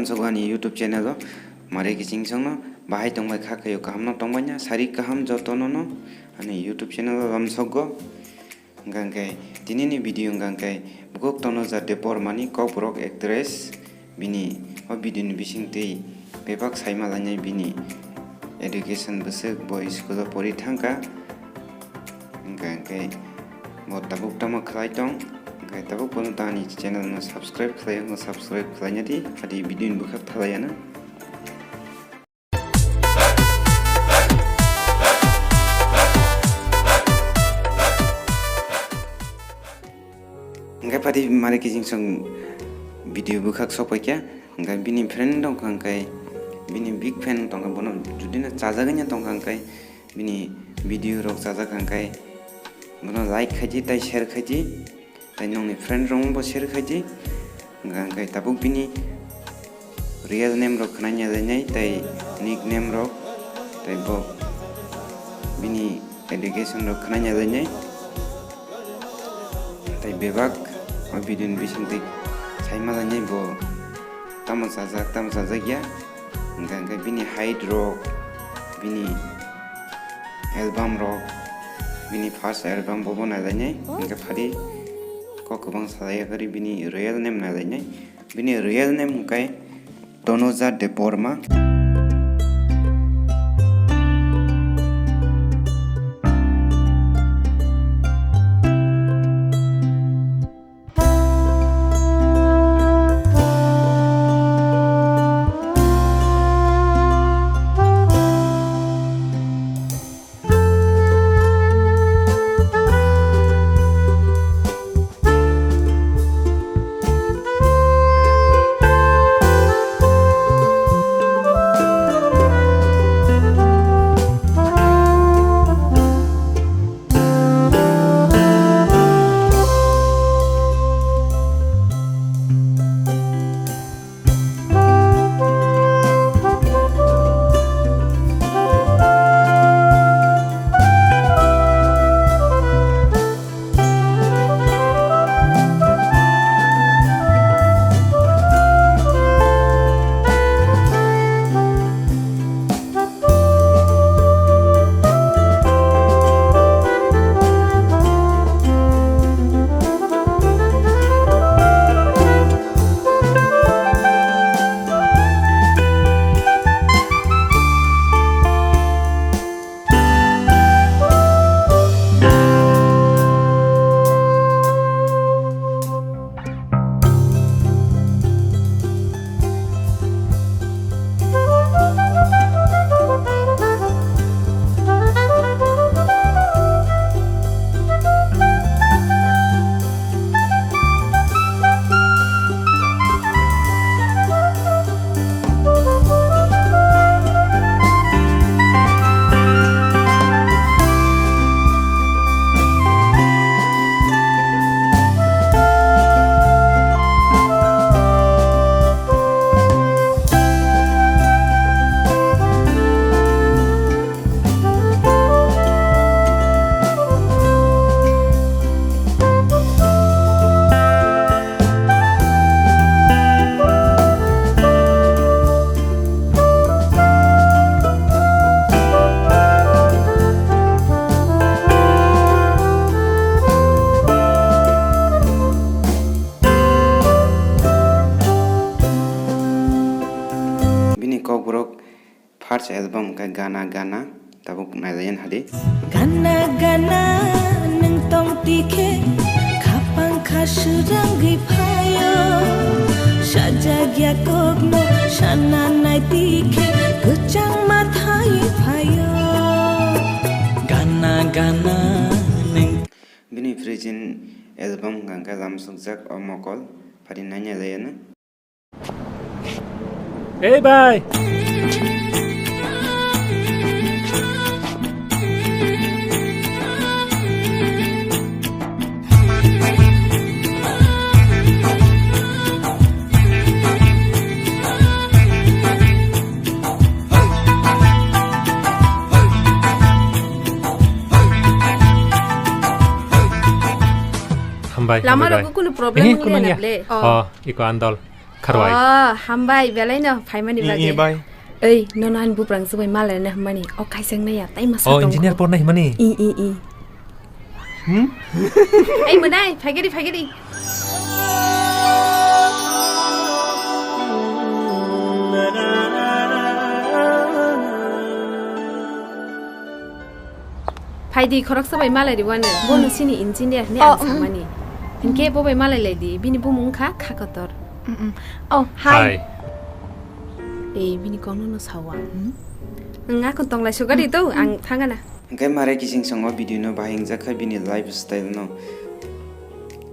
सगुहानि YouTube channel mare kising songno bahai tongbai khakayo kahamno tongbanya sari kaham jotono ani YouTube channel ramsogo gangkai dinini video gangkai Mrs Tanuja Debbarma ni Kokborok actress bini o video ni bisingtei bebak saimalanya bini education besek boy school pori thangka gangkai mo tabuk tama khlai tong gangkai tabuk pon tani channel no subscribe khlainya di adi video ni bukhak thalayana Enggak pada mari kising song video buka sopai kya enggak bini friend dong kangkai bini big fan dong bono judina cazaganya dong kangkai bini video rok cazag kangkai bono like kaji tai share kaji tai nong ni friend rong bo share kaji kangkai tabuk bini real name rok nanya danyai tai nickname rok tai bo bini education rok nanya danyai tai bebak video ni bisingtik saimalanya bo tama sajak ya enggak bini height rock bini album rock bini first album bobo nadanya enggak phari kok bang saya kari bini real name nadanya bini real name kai Tanuja Debbarma Kokborok first album ka gana tabuk nadayan hadi gana neng tong tikhe khapang khasurangi phayo sajagya kokno shana nai tikhe kuchang mathai phayo gana neng bini frizin album gangka lamsungjak omokol phari nanya dayana Hey bye. Lama aku kuno problem nggak? Oh, iko andol. Karwai. Hambai belaino phaimani bagi. Bai. Ei, nonan buprang subai malai na mani. O kaisang na ya, tai masa. Oh, engineer pon nahi mani. I. Ei, munai, phagedi. Phaidi khorak sabai malai diwane. Bonu sini engineer ne amsamani. Inke bobai malai lady, bini bumung khakator. Oh, hi. Eh, bini kono no sawa. Nga kon tong lai sugari to ang thangana. Hingkai mare kising songo video no bahing jaka bini lifestyle no.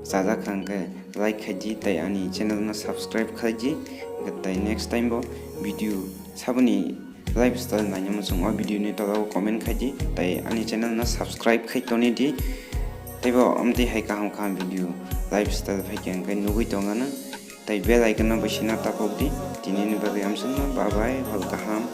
Jaja khangkai like khaji tai ani channel no subscribe khaji. Gatai next time bo video sabuni lifestyle na nyam songo video ni to comment khaji tai ani channel no subscribe khai to ni di. Tai bo amti hai ka ham kham video lifestyle phai kyang kai nugui to ngana. Tai bell icon no basina tapok di. Tini ni bagi amsun no bye bye hal kaham.